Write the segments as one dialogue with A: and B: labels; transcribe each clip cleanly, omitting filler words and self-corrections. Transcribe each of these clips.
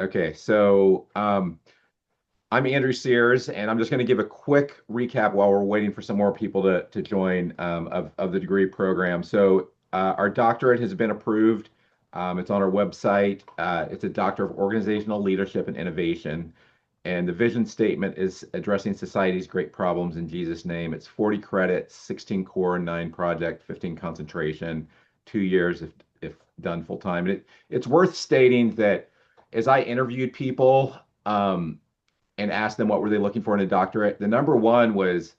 A: Okay, so I'm Andrew Sears, and I'm just going to give a quick recap while we're waiting for some more people to join of the degree program. So our doctorate has been approved. It's on our website. It's a Doctor of Organizational Leadership and Innovation. And the vision statement is addressing society's great problems in Jesus' name. It's 40 credits, 16 core, 9 project, 15 concentration, 2 years if done full time. And it's worth stating that as I interviewed people, and asked them what were they looking for in a doctorate, the number one was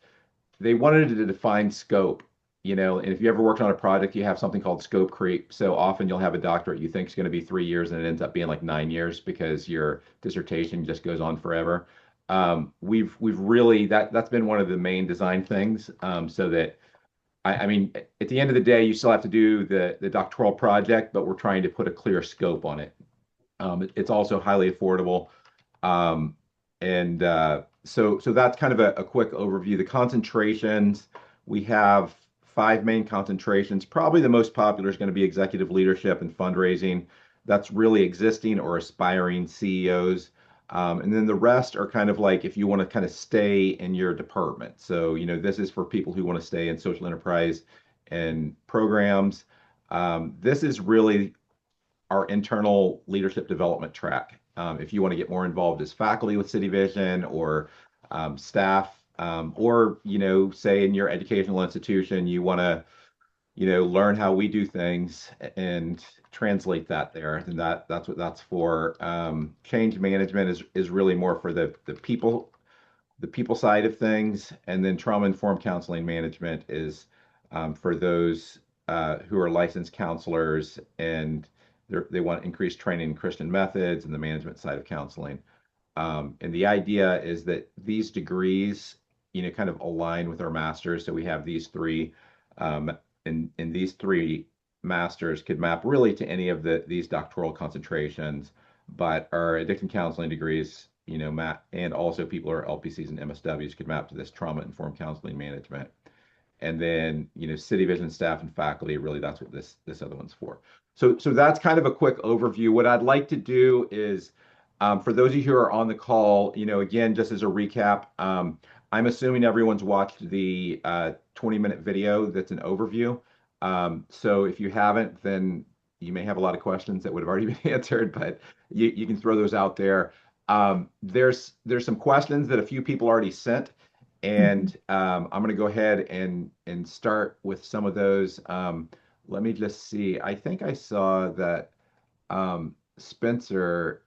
A: they wanted to define scope. And if you ever worked on a project, you have something called scope creep. So often you'll have a doctorate you think is going to be 3 years and it ends up being like 9 years because your dissertation just goes on forever. We've really that's been one of the main design things. So that I mean, at the end of the day, you still have to do the doctoral project, but we're trying to put a clear scope on it. It's also highly affordable. Um, and so that's kind of a quick overview. The concentrations, we have five main concentrations. Probably the most popular is going to be executive leadership and fundraising. That's really existing or aspiring CEOs. And then the rest are kind of like if you want to kind of stay in your department. So, this is for people who want to stay in social enterprise and programs. This is really our internal leadership development track. If you want to get more involved as faculty with City Vision or staff, or say in your educational institution, you want to learn how we do things and translate that there, and that's what that's for. Change management is really more for the people side of things, and then trauma informed counseling management is for those who are licensed counselors and they want increased training in Christian methods and the management side of counseling. And the idea is that these degrees, kind of align with our masters. So we have these three, and these three masters could map really to any of these doctoral concentrations, but our addiction counseling degrees, map, and also people who are LPCs and MSWs could map to this trauma informed counseling management. And then City Vision staff and faculty, really that's what this other one's for. So that's kind of a quick overview. What I'd like to do is, for those of you who are on the call, again, just as a recap, I'm assuming everyone's watched the 20-minute video that's an overview. So if you haven't, then you may have a lot of questions that would have already been answered, but you can throw those out there. There's some questions that a few people already sent, and I'm going to go ahead and start with some of those. Let me just see. I think I saw that Spencer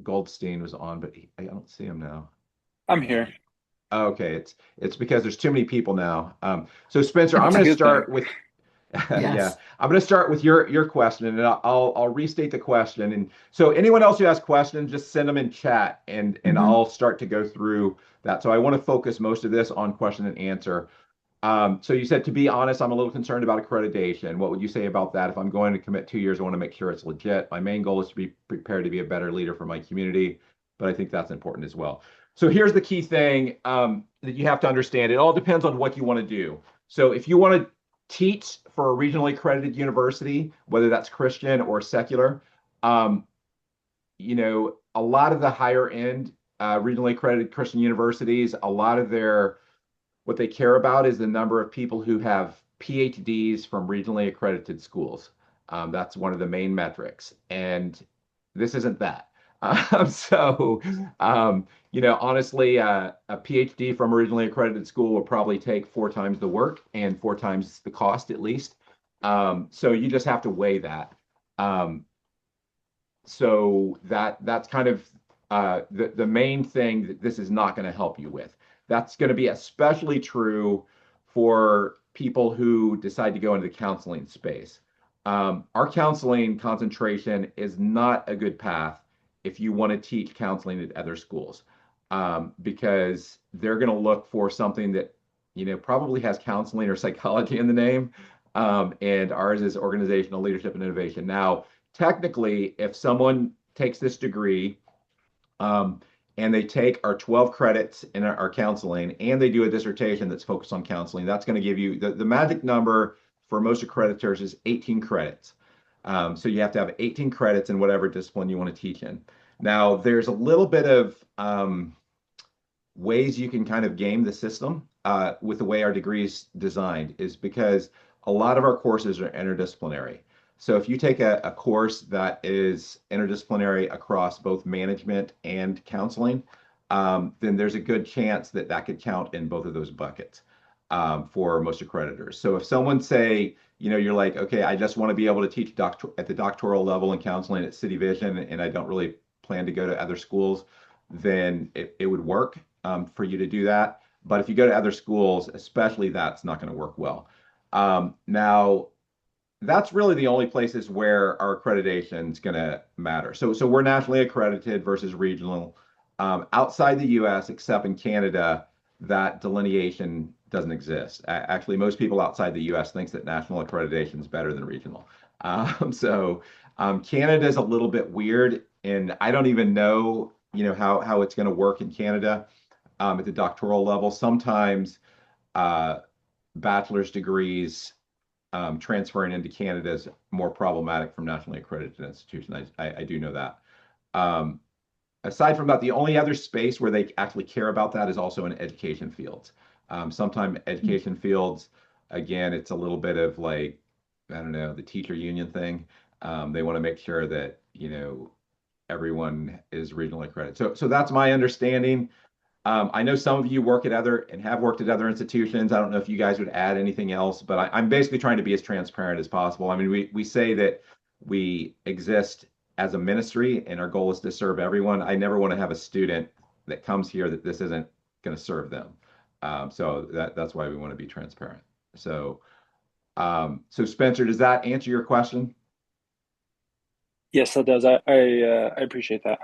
A: Goldstein was on, but I don't see him now.
B: I'm here.
A: Okay, it's because there's too many people now. So Spencer, I'm
B: It's a
A: going to
B: good thing.
A: start with yeah,
C: Yes.
A: I'm going to start with your question, and I'll restate the question. And so anyone else who has questions, just send them in chat, and
C: Hmm.
A: I'll start to go through that. So I want to focus most of this on question and answer. So you said, to be honest, I'm a little concerned about accreditation. What would you say about that? If I'm going to commit 2 years, I want to make sure it's legit. My main goal is to be prepared to be a better leader for my community, but I think that's important as well. So here's the key thing that you have to understand. It all depends on what you want to do. So if you want to teach for a regionally accredited university, whether that's Christian or secular, um, a lot of the higher end regionally accredited Christian universities, a lot of their what they care about is the number of people who have PhDs from regionally accredited schools. That's one of the main metrics. And this isn't that. So, honestly, a PhD from a regionally accredited school will probably take 4 times the work and 4 times the cost at least. So you just have to weigh that. Um, so that's kind of the main thing that this is not going to help you with. That's going to be especially true for people who decide to go into the counseling space. Our counseling concentration is not a good path if you want to teach counseling at other schools, because they're going to look for something that probably has counseling or psychology in the name, and ours is organizational leadership and innovation. Now, technically, if someone takes this degree, um, and they take our 12 credits in our counseling and they do a dissertation that's focused on counseling, that's going to give you the magic number for most accreditors is 18 credits. So you have to have 18 credits in whatever discipline you want to teach in. Now, there's a little bit of ways you can kind of game the system with the way our degree is designed is because a lot of our courses are interdisciplinary. So if you take a course that is interdisciplinary across both management and counseling, then there's a good chance that that could count in both of those buckets for most accreditors. So if someone say, you're like, okay, I just want to be able to teach at the doctoral level in counseling at City Vision, and I don't really plan to go to other schools, then it would work for you to do that. But if you go to other schools, especially that's not going to work well. Now, that's really the only places where our accreditation is going to matter. So we're nationally accredited versus regional. Outside the U.S., except in Canada, that delineation doesn't exist. Actually, most people outside the U.S. thinks that national accreditation is better than regional. Canada is a little bit weird, and I don't even know, how it's going to work in Canada at the doctoral level. Sometimes uh, bachelor's degrees transferring into Canada is more problematic from nationally accredited institutions. I do know that. Um, Aside from that, the only other space where they actually care about that is also in education fields. Sometimes education fields, again, it's a little bit of like, I don't know, the teacher union thing. They want to make sure that, everyone is regionally accredited. So that's my understanding. I know some of you work at other and have worked at other institutions. I don't know if you guys would add anything else, but I'm basically trying to be as transparent as possible. I mean, we say that we exist as a ministry and our goal is to serve everyone. I never want to have a student that comes here that this isn't going to serve them. So that's why we want to be transparent. So Spencer, does that answer your question?
B: Yes, that does. I appreciate that.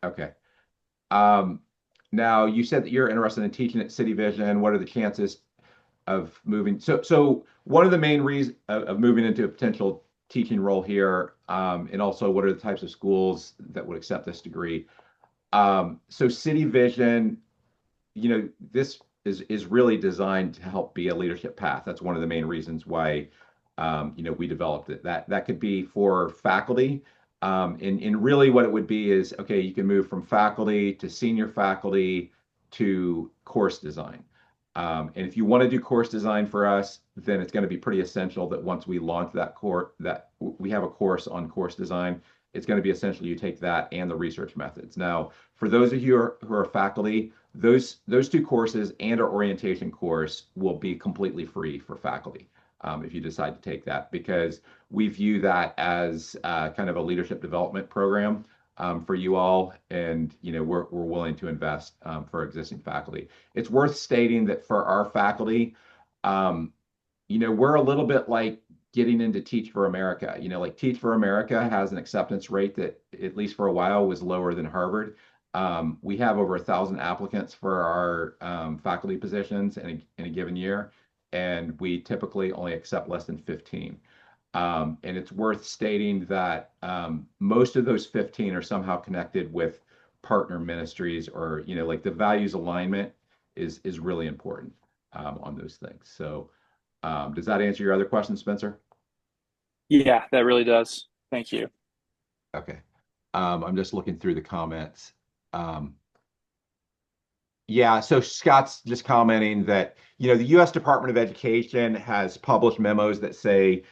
A: Okay. Um, Now you said that you're interested in teaching at City Vision. What are the chances of moving? So one of the main reasons of moving into a potential teaching role here, and also what are the types of schools that would accept this degree? So City Vision, this is really designed to help be a leadership path. That's one of the main reasons why, we developed it. That could be for faculty, and really what it would be is, okay, you can move from faculty to senior faculty to course design. And if you want to do course design for us, then it's going to be pretty essential that once we launch that course, that we have a course on course design, it's going to be essential you take that and the research methods. Now, for those of you who are faculty, those two courses and our orientation course will be completely free for faculty if you decide to take that, because we view that as kind of a leadership development program for you all, and we're willing to invest for existing faculty. It's worth stating that for our faculty, um, we're a little bit like getting into Teach for America. Like Teach for America has an acceptance rate that, at least for a while, was lower than Harvard. We have over 1,000 applicants for our faculty positions in a given year, and we typically only accept less than 15. And it's worth stating that most of those 15 are somehow connected with partner ministries, or, like the values alignment is really important on those things. So does that answer your other question, Spencer?
B: Yeah, that really does. Thank you.
A: Okay. I'm just looking through the comments. Um, yeah, so Scott's just commenting that, the U.S. Department of Education has published memos that say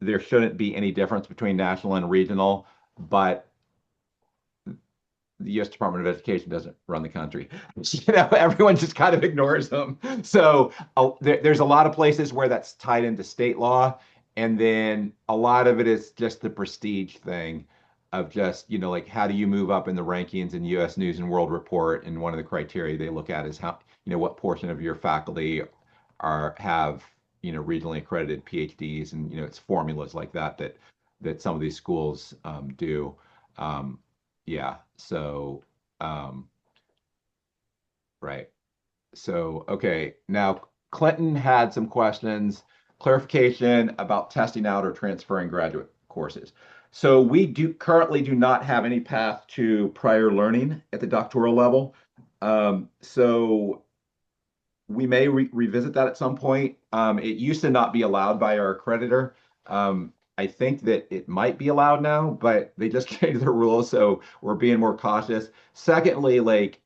A: there shouldn't be any difference between national and regional, but the U.S. Department of Education doesn't run the country. Everyone just kind of ignores them. So there's a lot of places where that's tied into state law, and then a lot of it is just the prestige thing of just, like how do you move up in the rankings in U.S. News and World Report? And one of the criteria they look at is how, what portion of your faculty have, regionally accredited PhDs, and it's formulas like that some of these schools do. Um, yeah. Um, right. So, okay. Now, Clinton had some questions, clarification about testing out or transferring graduate courses. So we currently do not have any path to prior learning at the doctoral level. So we may revisit that at some point. It used to not be allowed by our accreditor. I think that it might be allowed now, but they just changed the rules, so we're being more cautious. Secondly, like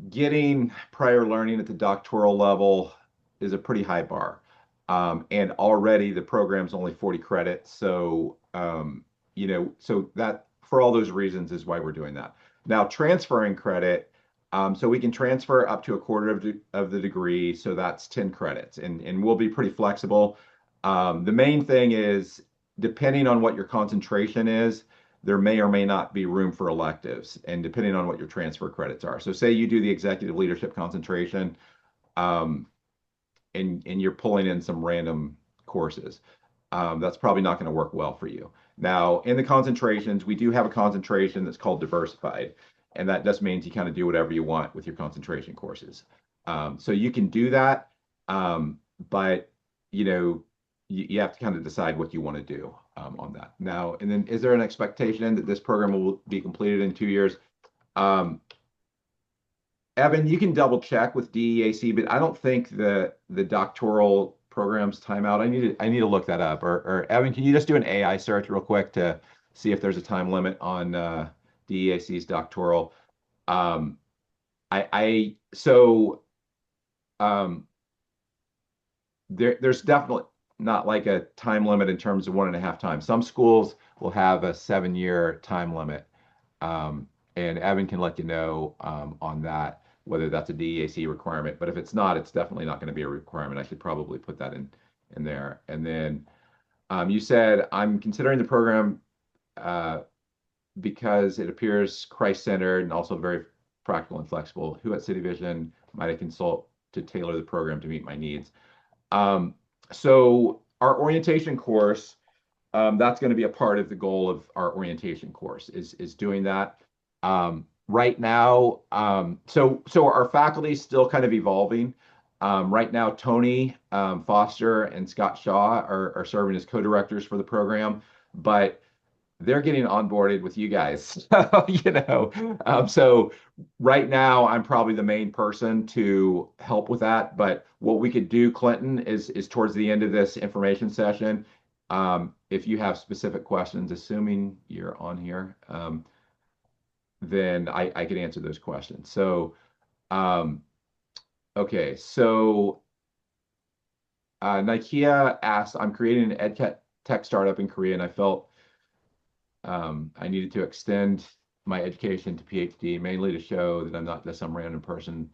A: getting prior learning at the doctoral level is a pretty high bar. And already the program's only 40 credits. So, so that for all those reasons is why we're doing that. Now, transferring credit, so we can transfer up to a quarter of the degree. So that's 10 credits, and we'll be pretty flexible. The main thing is, depending on what your concentration is, there may or may not be room for electives, and depending on what your transfer credits are. So say you do the executive leadership concentration, um, and you're pulling in some random courses. That's probably not going to work well for you. Now, in the concentrations, we do have a concentration that's called diversified, and that just means you kind of do whatever you want with your concentration courses. So you can do that, but you know, you have to kind of decide what you want to do on that. Now, and then is there an expectation that this program will be completed in 2 years? Um, Evan, you can double check with DEAC, but I don't think the doctoral program's timeout. I need to look that up. Or Evan, can you just do an AI search real quick to see if there's a time limit on DEAC's doctoral? Um, I so um, there's definitely not like a time limit in terms of 1.5 times. Some schools will have a 7-year time limit. And Evan can let you know on that, whether that's a DEAC requirement. But if it's not, it's definitely not going to be a requirement. I should probably put that in there. And then you said, I'm considering the program uh, because it appears Christ-centered and also very practical and flexible. Who at City Vision might I consult to tailor the program to meet my needs? Um, so our orientation course, that's going to be a part of the goal of our orientation course is doing that. Right now, so our faculty is still kind of evolving. Right now, Tony Foster and Scott Shaw are serving as co-directors for the program, but they're getting onboarded with you guys. So right now I'm probably the main person to help with that. But what we could do, Clinton, is towards the end of this information session, if you have specific questions, assuming you're on here, then I could answer those questions. So um, okay, so Nikea asked, I'm creating an ed tech startup in Korea, and I felt I needed to extend my education to PhD, mainly to show that I'm not just some random person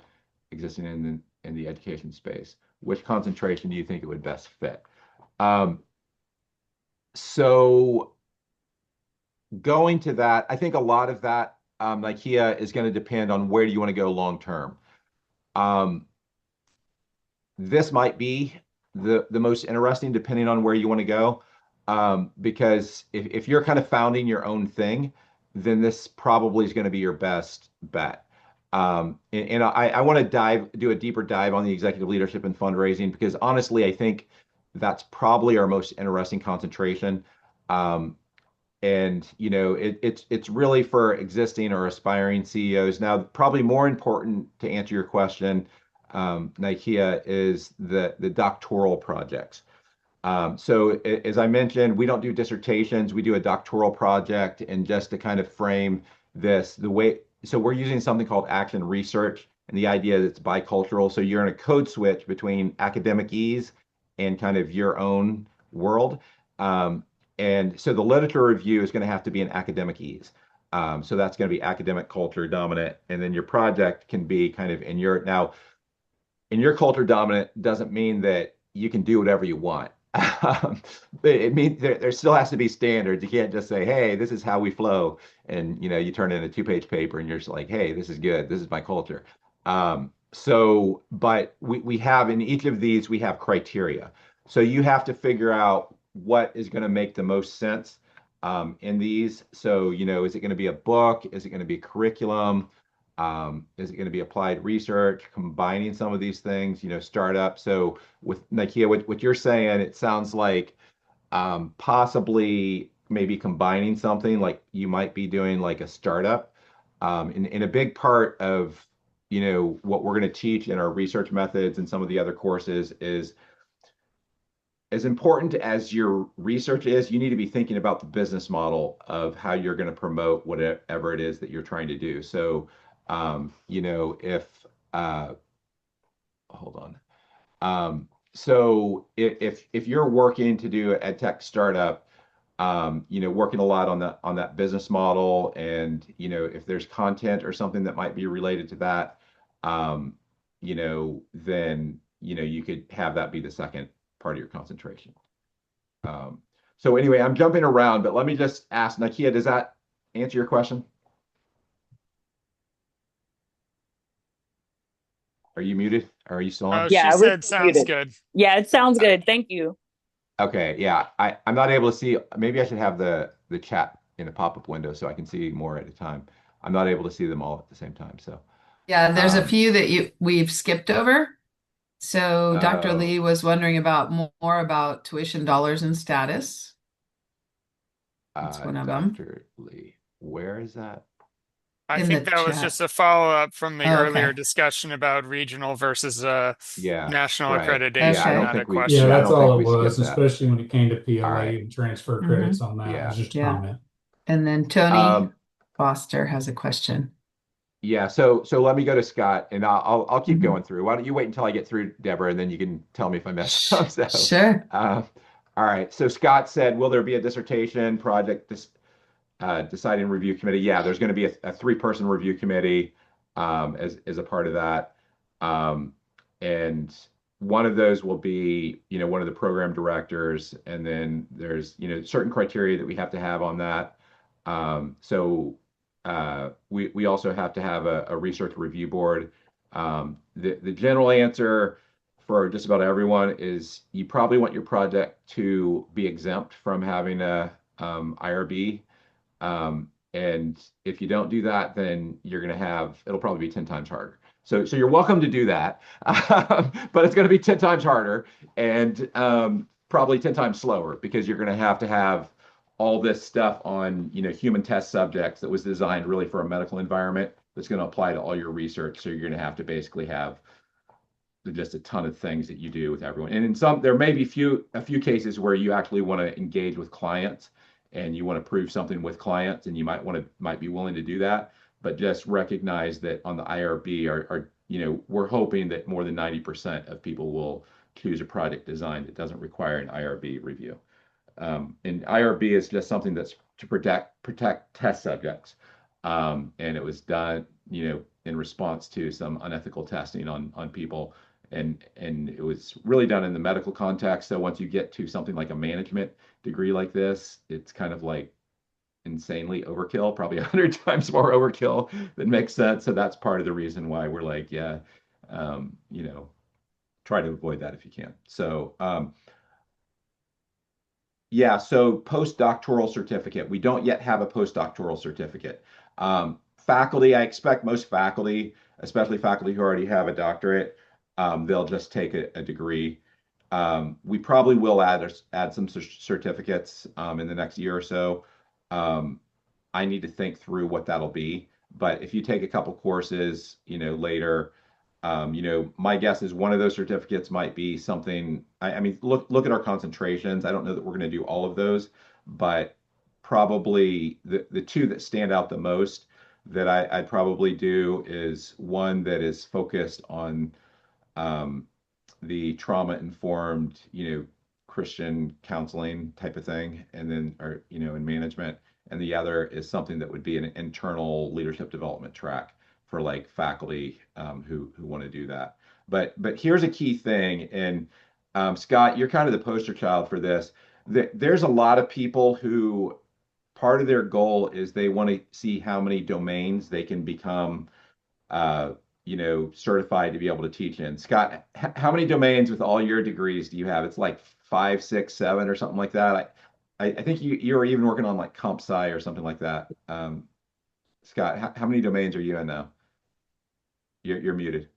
A: existing in the education space. Which concentration do you think it would best fit? Um, so going to that, I think a lot of that IKEA is going to depend on where do you want to go long term. Um, this might be the most interesting depending on where you want to go. Because if you're kind of founding your own thing, then this probably is going to be your best bet. And I want to do a deeper dive on the executive leadership and fundraising because honestly, I think that's probably our most interesting concentration. Um, and it's really for existing or aspiring CEOs. Now, probably more important to answer your question, Nikea, is the doctoral projects. So as I mentioned, we don't do dissertations, we do a doctoral project. And just to kind of frame this, so we're using something called action research, and the idea that it's bicultural. So you're in a code switch between academic ease and kind of your own world. Um, and so the literature review is going to have to be in academic ease. So that's going to be academic culture dominant. And then your project can be kind of now, in your culture dominant doesn't mean that you can do whatever you want. It means there still has to be standards. You can't just say, "Hey, this is how we flow," and you turn in a 2-page paper and you're just like, "Hey, this is good. This is my culture." But we have in each of these we have criteria. So you have to figure out what is going to make the most sense in these. So is it going to be a book? Is it going to be curriculum? Is it going to be applied research, combining some of these things, startup? So with Nikea, what you're saying, it sounds like possibly maybe combining something like you might be doing like a startup. And a big part of, what we're going to teach in our research methods and some of the other courses as important as your research is, you need to be thinking about the business model of how you're going to promote whatever it is that you're trying to do. So, if hold on. So if you're working to do a tech startup, working a lot on that business model, and if there's content or something that might be related to that, then you could have that be the second part of your concentration. Um, so anyway, I'm jumping around, but let me just ask Nakia, does that answer your question? Are you muted? Or are you still on?
C: She
D: Yeah, we're
C: said
D: still
C: sounds
D: muted.
C: good.
D: Yeah, it sounds good. Thank you.
A: Okay, yeah. I'm not able to see. Maybe I should have the chat in a pop-up window so I can see more at a time. I'm not able to see them all at the same time. So,
E: Yeah, there's a
A: um,
E: few that we've skipped over. So Dr.
A: oh,
E: Lee was wondering about more about tuition dollars and status. That's one of them
A: Dr. Lee, where is that?
C: I
E: in the
C: think that was
E: chat.
C: just a follow-up from the
E: Oh,
C: earlier
E: okay.
C: discussion about regional versus
A: Yeah,
C: national
A: right. Yeah, I
C: accreditation,
E: Okay.
A: don't
C: not a
A: think we.
F: Yeah,
A: Yeah, I
C: question.
F: that's
A: don't think
F: all it
A: we
F: was,
A: skipped that.
F: especially when it came to
A: All
F: PLA
A: right.
F: and transfer
E: Hmm.
F: credits on that. It was
A: Yeah.
F: just a
E: Yeah.
F: comment.
E: And then Tony
A: Um,
E: Foster has a question.
A: yeah. So let me go to Scott, and I'll keep
E: Mhm.
A: going through. Why don't you wait until I get through, Deborah, and then you can tell me if I messed up. So,
E: Sure.
A: uh, all right. So Scott said, will there be a dissertation project deciding review committee? Yeah, there's going to be a three-person review committee as a part of that. Um, and one of those will be, one of the program directors, and then there's, certain criteria that we have to have on that. We also have to have a research review board. The general answer for just about everyone is you probably want your project to be exempt from having a IRB, and if you don't do that, then you're going to it'll probably be 10 times harder. So you're welcome to do that, but it's going to be 10 times harder and probably 10 times slower because you're going to have all this stuff on, human test subjects that was designed really for a medical environment that's going to apply to all your research. So you're going to have to basically have just a ton of things that you do with everyone. And in some, there may be a few cases where you actually want to engage with clients and you want to prove something with clients, and you might be willing to do that. But just recognize that on the IRB, we're hoping that more than 90% of people will choose a project design that doesn't require an IRB review. And IRB is just something that's to protect test subjects. And it was done, in response to some unethical testing on people, and it was really done in the medical context. So once you get to something like a management degree like this, it's kind of like insanely overkill, probably 100 times more overkill than makes sense. So that's part of the reason why we're like, yeah, um, you know, try to avoid that if you can. So yeah, so postdoctoral certificate. We don't yet have a postdoctoral certificate. Faculty, I expect most faculty, especially faculty who already have a doctorate, they'll just take a degree. We probably will add some certificates in the next year or so. Um, I need to think through what that'll be. But if you take a couple courses, later, my guess is one of those certificates might be something. I mean, look at our concentrations. I don't know that we're going to do all of those, but probably the two that stand out the most that I'd probably do is one that is focused on um, the trauma-informed, Christian counseling type of thing, and then, or, in management. And the other is something that would be an internal leadership development track for like faculty who want to do that. But here's a key thing, and Scott, you're kind of the poster child for this. There's a lot of people who part of their goal is they want to see how many domains they can become uh, certified to be able to teach in. Scott, how many domains with all your degrees do you have? It's like five, six, seven, or something like that. I think you were even working on like comp sci or something like that. Scott, how many domains are you in now? You're muted.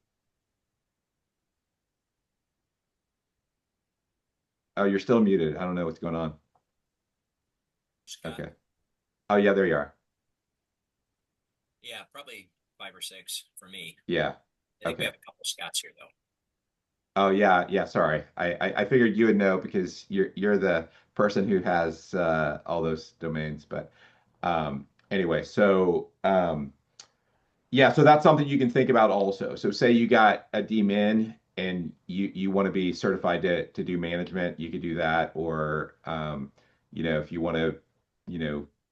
A: Oh, you're still muted. I don't know what's going on.
G: Scott.
A: Okay. Oh yeah, there you are.
G: Yeah, probably 5 or 6 for me.
A: Yeah.
G: I think we
A: Okay.
G: have a couple Scots here though.
A: Oh yeah, yeah. Sorry, I figured you would know because you're the person who has all those domains. But anyway, yeah, so that's something you can think about also. So say you got a DMin and you want to be certified to do management, you could do that. Or if you want to,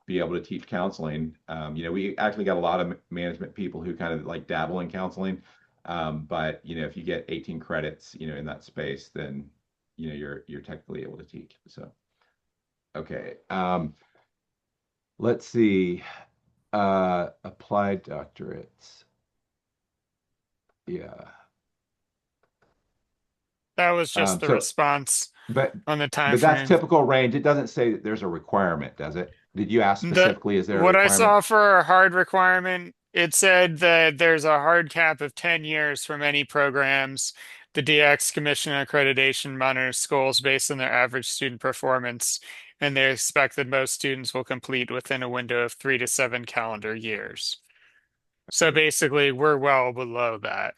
A: be able to teach counseling, we actually got a lot of management people who kind of like dabble in counseling. But if you get 18 credits, in that space, then you're technically able to teach. So okay. Let's see. Applied doctorates. Yeah.
C: That was just
A: Um,
C: the
A: so,
C: response
A: but
C: on the time
A: but that's
C: frame.
A: typical range. It doesn't say that there's a requirement, does it? Did you ask
C: The
A: specifically, is there a
C: what I
A: requirement?
C: saw for a hard requirement, it said that there's a hard cap of 10 years from any programs. The DX Commission Accreditation monitors schools based on their average student performance, and they expect that most students will complete within a window of 3 to 7 calendar years. So
A: Okay.
C: basically, we're well below that.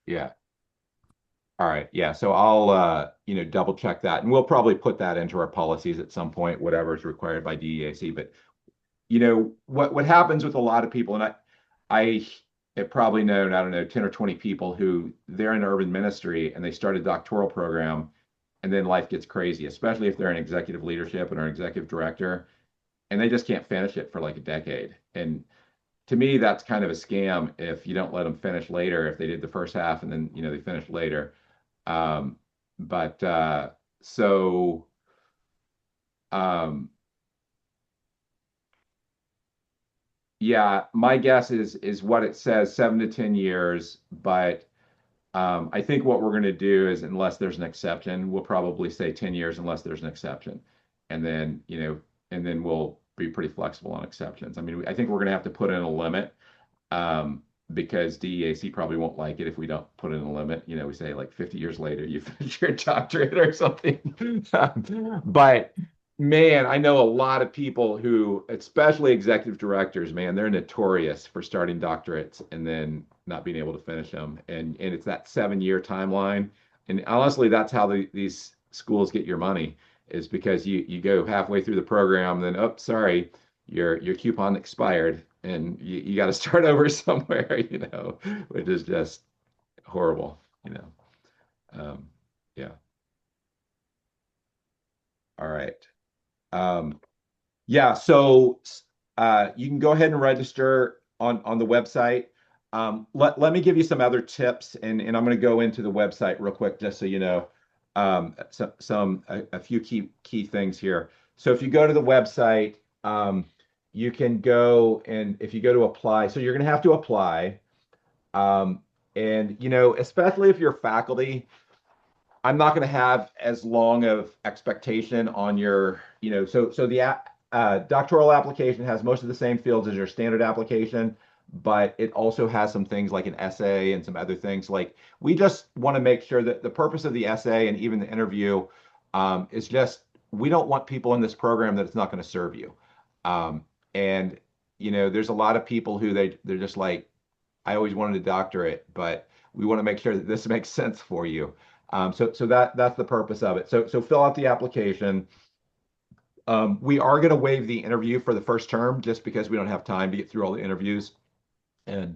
A: Yeah. All right. Yeah. So I'll double check that, and we'll probably put that into our policies at some point, whatever is required by DEAC. But what happens with a lot of people, and I have probably known, I don't know, 10 or 20 people who they're in urban ministry and they start a doctoral program, and then life gets crazy, especially if they're in executive leadership and are an executive director, and they just can't finish it for like a decade. And to me, that's kind of a scam if you don't let them finish later, if they did the first half and then, they finish later. Um, but so um, yeah, my guess is what it says, 7 to 10 years. But I think what we're going to do is, unless there's an exception, we'll probably say 10 years unless there's an exception, and then we'll be pretty flexible on exceptions. I mean, I think we're going to have to put in a limit, um, because DEAC probably won't like it if we don't put in a limit. We say like 50 years later, you finish your doctorate or something. But man, I know a lot of people who, especially executive directors, man, they're notorious for starting doctorates and then not being able to finish them. And it's that 7 year timeline. And honestly, that's how these schools get your money, is because you go halfway through the program, then, oh, sorry, your coupon expired and you got to start over somewhere, which is. Horrible, you know. Um, yeah. All right. Um, yeah. So you can go ahead and register on the website. Let me give you some other tips, and I'm going to go into the website real quick just so you know, a few key things here. So if you go to the website, you can go, and if you go to apply, so you're going to have to apply. Um, and especially if you're faculty, I'm not going to have as long of expectation on your, so the doctoral application has most of the same fields as your standard application, but it also has some things like an essay and some other things. Like, we just want to make sure that the purpose of the essay and even the interview, is just, we don't want people in this program that it's not going to serve you. And there's a lot of people who they're just like, I always wanted a doctorate, but we want to make sure that this makes sense for you. So that's the purpose of it. So fill out the application. We are going to waive the interview for the first term just because we don't have time to get through all the interviews. And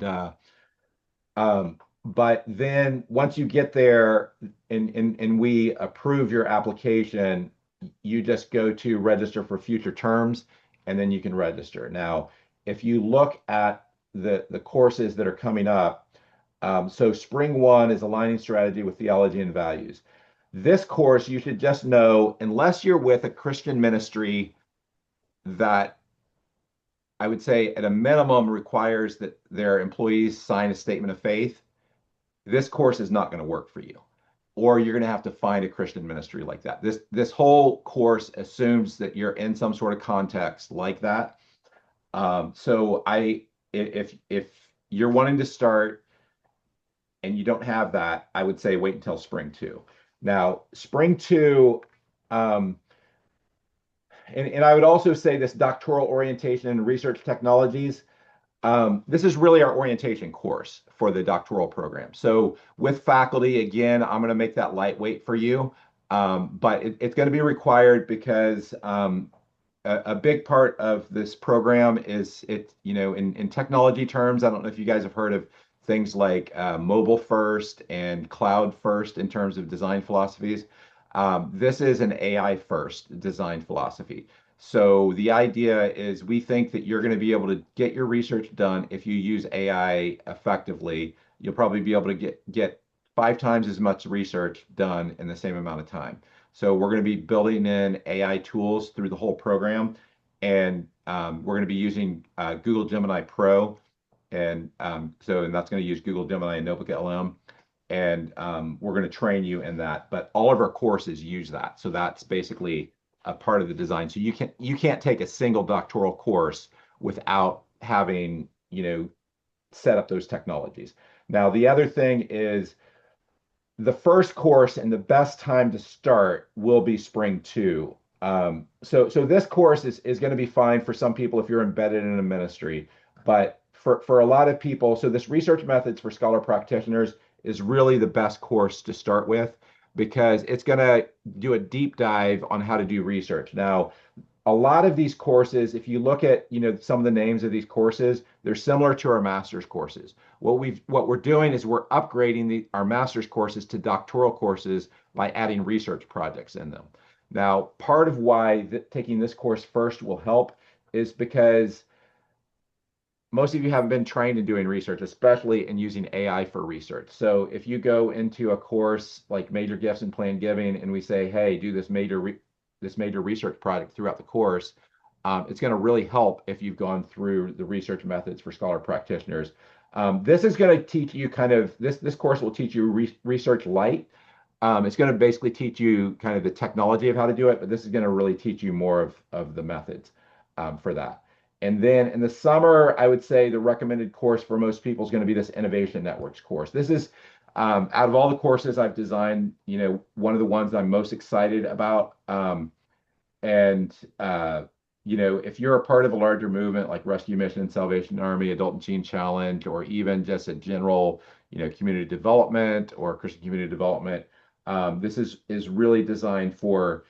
A: but then once you get there and we approve your application, you just go to register for future terms, and then you can register. Now, if you look at the courses that are coming up, so Spring 1 is aligning strategy with theology and values. This course, you should just know, unless you're with a Christian ministry that I would say at a minimum requires that their employees sign a statement of faith, this course is not going to work for you. Or you're going to have to find a Christian ministry like that. This whole course assumes that you're in some sort of context like that. So if you're wanting to start and you don't have that, I would say wait until Spring 2. Now, Spring 2, um, and I would also say this doctoral orientation and research technologies. This is really our orientation course for the doctoral program. So with faculty, again, I'm going to make that lightweight for you, but it's going to be required because a big part of this program is in technology terms, I don't know if you guys have heard of things like mobile first and cloud first in terms of design philosophies. This is an AI first design philosophy. So the idea is we think that you're going to be able to get your research done if you use AI effectively. You'll probably be able to get 5 times as much research done in the same amount of time. So we're going to be building in AI tools through the whole program, and we're going to be using Google Gemini Pro, and that's going to use Google Gemini and Notebook LM, and we're going to train you in that. But all of our courses use that, so that's basically a part of the design. So you can't take a single doctoral course without having set up those technologies. Now the other thing is the first course and the best time to start will be spring two. So this course is going to be fine for some people if you're embedded in a ministry, but for a lot of people, so this research methods for scholar practitioners is really the best course to start with because it's going to do a deep dive on how to do research. Now, a lot of these courses, if you look at, some of the names of these courses, they're similar to our master's courses. What we're doing is we're upgrading our master's courses to doctoral courses by adding research projects in them. Now, part of why taking this course first will help is because most of you haven't been trained in doing research, especially in using AI for research. So if you go into a course like Major Gifts and Planned Giving, and we say, hey, do this major research project throughout the course, it's going to really help if you've gone through the research methods for scholar practitioners. This is going to teach you this course will teach you research light. It's going to basically teach you kind of the technology of how to do it, but this is going to really teach you more of the methods for that. And then in the summer, I would say the recommended course for most people is going to be this Innovation Networks course. This is out of all the courses I've designed, one of the ones I'm most excited about. And if you're a part of a larger movement like Rescue Mission, Salvation Army, Adult and Teen Challenge, or even just a general, community development or Christian community development, this is really designed for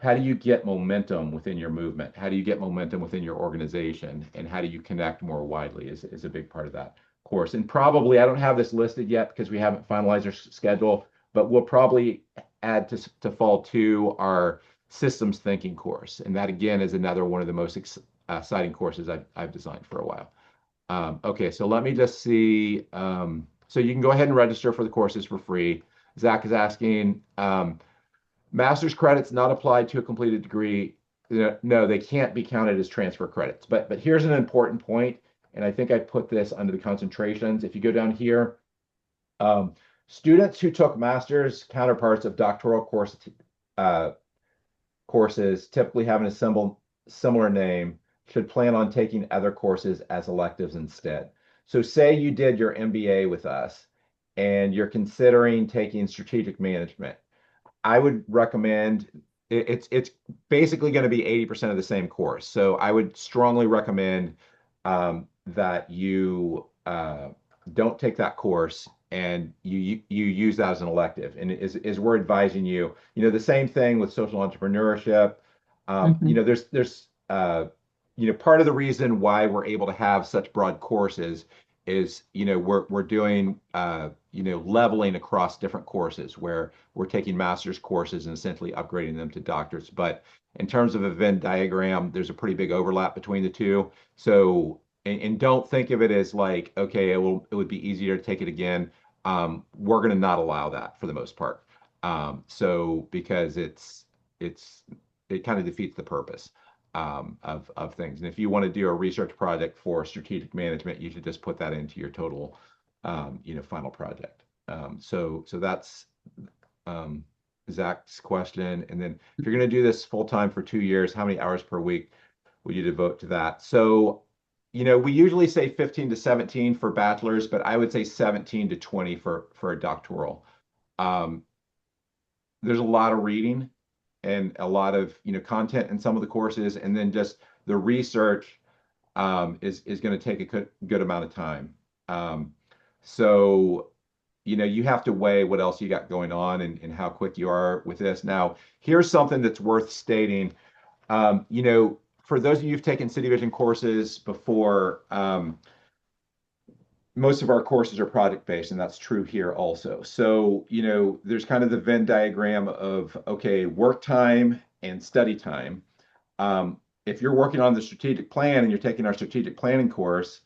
A: how do you get momentum within your movement? How do you get momentum within your organization? And how do you connect more widely is a big part of that course. And probably, I don't have this listed yet because we haven't finalized our schedule, but we'll probably add to fall two our systems thinking course. And that again is another one of the most exciting courses I've designed for a while. Okay, so let me just see. So you can go ahead and register for the courses for free. Zach is asking, master's credits not applied to a completed degree. No, they can't be counted as transfer credits. But here's an important point, and I think I put this under the concentrations. If you go down here, students who took master's counterparts of doctoral courses typically having a similar name should plan on taking other courses as electives instead. So say you did your MBA with us and you're considering taking strategic management. I would recommend it's basically going to be 80% of the same course. So I would strongly recommend that you don't take that course and you use that as an elective. And is we're advising you, the same thing with social entrepreneurship. There's part of the reason why we're able to have such broad courses is we're doing leveling across different courses where we're taking master's courses and essentially upgrading them to doctorates. But in terms of a Venn diagram, there's a pretty big overlap between the two. So and don't think of it as like, okay, it would be easier to take it again. We're going to not allow that for the most part. So because it kind of defeats the purpose of things. And if you want to do a research project for strategic management, you should just put that into your total, final project. So that's Zach's question. And then if you're going to do this full time for 2 years, how many hours per week would you devote to that? So, we usually say 15 to 17 for bachelor's, but I would say 17 to 20 for a doctoral. There's a lot of reading and a lot of content in some of the courses, and then just the research is going to take a good amount of time. So, you have to weigh what else you got going on and how quick you are with this. Now, here's something that's worth stating. For those of you who've taken City Vision courses before, most of our courses are project based, and that's true here also. So, there's kind of the Venn diagram of, okay, work time and study time. If you're working on the strategic plan and you're taking our strategic planning course,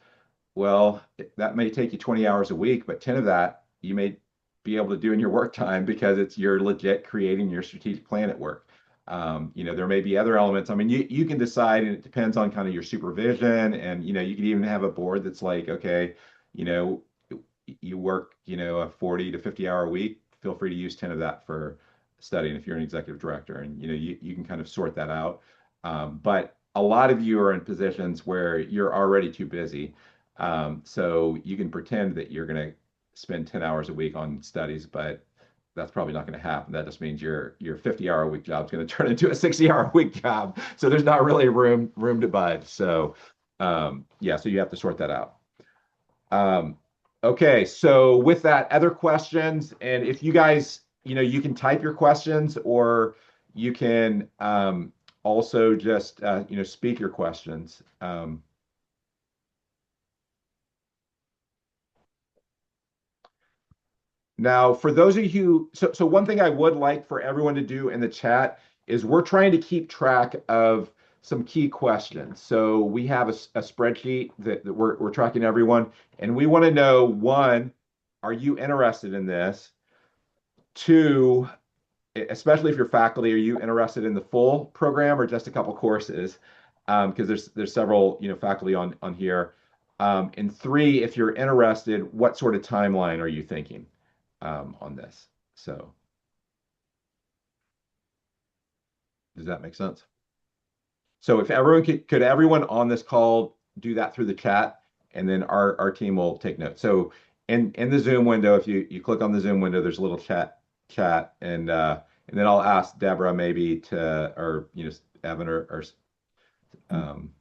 A: well, that may take you 20 hours a week, but 10 of that you may be able to do in your work time because you're legit creating your strategic plan at work. There may be other elements. I mean, you can decide, and it depends on kind of your supervision, and you could even have a board that's like, okay, you know, you work, a 40 to 50 hour week. Feel free to use 10 of that for studying if you're an executive director, and you can kind of sort that out. But a lot of you are in positions where you're already too busy. So you can pretend that you're going to spend 10 hours a week on studies, but that's probably not going to happen. That just means your 50-hour a week job is going to turn into a 60-hour a week job. So there's not really room to budge. So yeah, so you have to sort that out. Okay, so with that, other questions, and if you guys, you can type your questions, or you can also just speak your questions. Now, for those of you so one thing I would like for everyone to do in the chat is we're trying to keep track of some key questions. So we have a spreadsheet that we're tracking everyone, and we want to know, one, are you interested in this? Two, especially if you're faculty, are you interested in the full program or just a couple courses? Because there's several faculty on here. And three, if you're interested, what sort of timeline are you thinking on this? So does that make sense? So if everyone could everyone on this call do that through the chat, and then our team will take notes. So in the Zoom window, if you click on the Zoom window, there's a little chat, and then I'll ask Deborah maybe to, or Evan or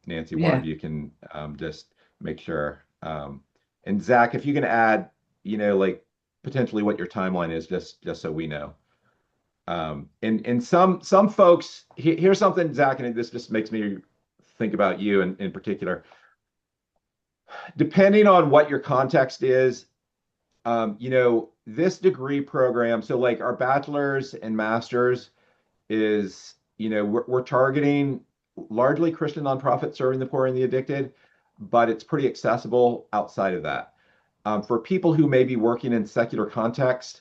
A: Nancy, one of you can just make sure. And Zach, if you can add, like potentially what your timeline is, just so we know. And some folks, here's something, Zach, and this just makes me think about you in particular. Depending on what your context is, this degree program, so like our bachelor's and master's is, we're targeting largely Christian nonprofits serving the poor and the addicted, but it's pretty accessible outside of that. For people who may be working in secular context,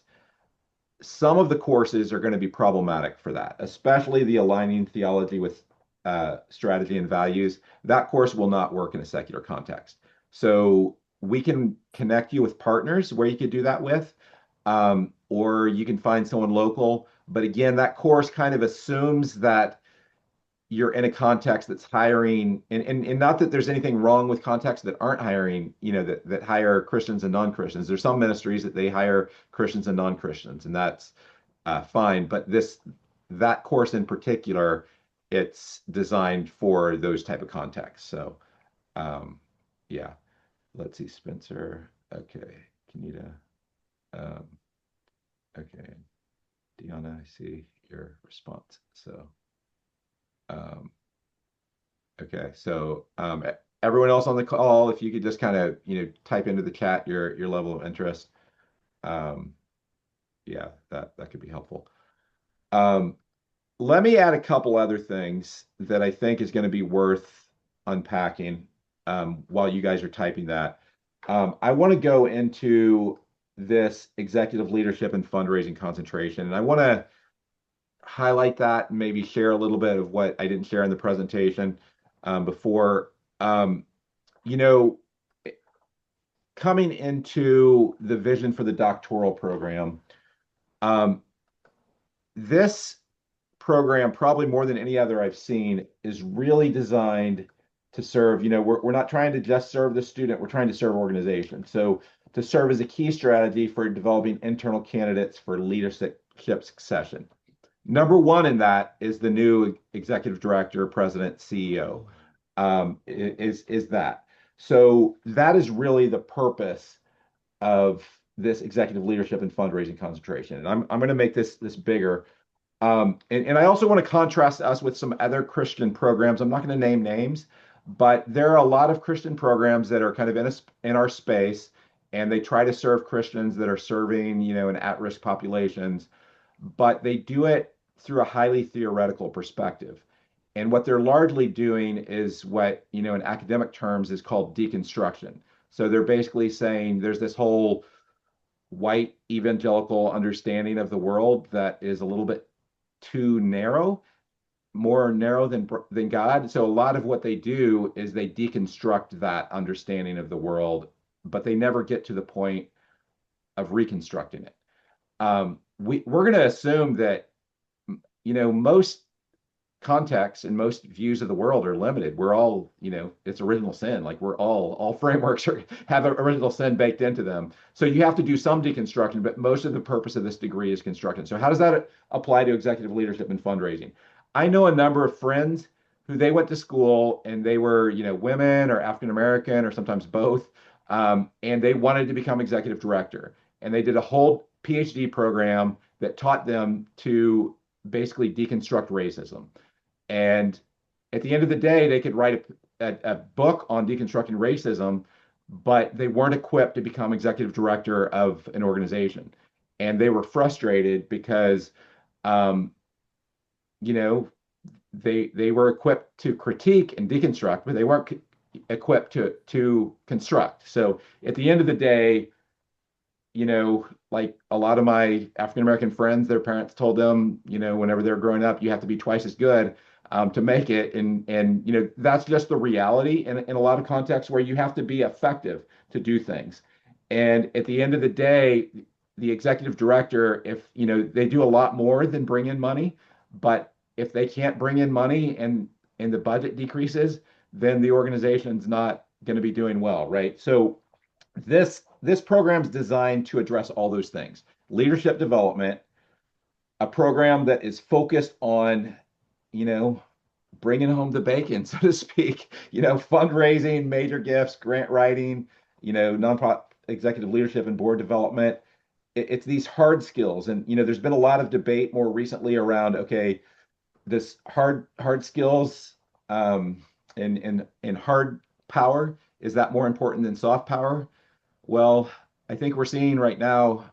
A: some of the courses are going to be problematic for that, especially the aligning theology with strategy and values. That course will not work in a secular context. So we can connect you with partners where you could do that with, or you can find someone local. But again, that course kind of assumes that you're in a context that's hiring, and not that there's anything wrong with contexts that aren't hiring, that hire Christians and non-Christians. There's some ministries that they hire Christians and non-Christians, and that's fine. But that course in particular, it's designed for those type of contexts. So yeah, let's see, Spencer. Okay, Kenita. Okay, Deanna, I see your response. So okay, so everyone else on the call, if you could just kind of type into the chat your level of interest, yeah, that could be helpful. Let me add a couple other things that I think is going to be worth unpacking while you guys are typing that. I want to go into this executive leadership and fundraising concentration, and I want to highlight that and maybe share a little bit of what I didn't share in the presentation before. Coming into the vision for the doctoral program, this program, probably more than any other I've seen, is really designed to serve, we're not trying to just serve the student, we're trying to serve organizations. So to serve as a key strategy for developing internal candidates for leadership succession. Number one in that is the new executive director, president, CEO. is that. So that is really the purpose of this executive leadership and fundraising concentration. And I'm going to make this bigger. And I also want to contrast us with some other Christian programs. I'm not going to name names, but there are a lot of Christian programs that are kind of in our space, and they try to serve Christians that are serving, in at-risk populations, but they do it through a highly theoretical perspective. And what they're largely doing is what, in academic terms is called deconstruction. So they're basically saying there's this whole white evangelical understanding of the world that is a little bit too narrow, more narrow than God. So a lot of what they do is they deconstruct that understanding of the world, but they never get to the point of reconstructing it. We're going to assume that most contexts and most views of the world are limited. We're all, it's original sin. Like we're all frameworks have original sin baked into them. So you have to do some deconstruction, but most of the purpose of this degree is construction. So how does that apply to executive leadership and fundraising? I know a number of friends who they went to school and they were, women or African American or sometimes both, and they wanted to become executive director. And they did a whole PhD program that taught them to basically deconstruct racism. And at the end of the day, they could write a book on deconstructing racism, but they weren't equipped to become executive director of an organization. And they were frustrated because, um, they were equipped to critique and deconstruct, but they weren't equipped to construct. So at the end of the day, like a lot of my African American friends, their parents told them, whenever they're growing up, you have to be twice as good to make it. And that's just the reality in a lot of contexts where you have to be effective to do things. And at the end of the day, the executive director, if they do a lot more than bring in money, but if they can't bring in money and the budget decreases, then the organization's not going to be doing well, right? So this program is designed to address all those things. Leadership development, a program that is focused on, bringing home the bacon, so to speak, fundraising, major gifts, grant writing, nonprofit executive leadership and board development. It's these hard skills. And, there's been a lot of debate more recently around, okay, this hard skills and hard power, is that more important than soft power? Well, I think we're seeing right now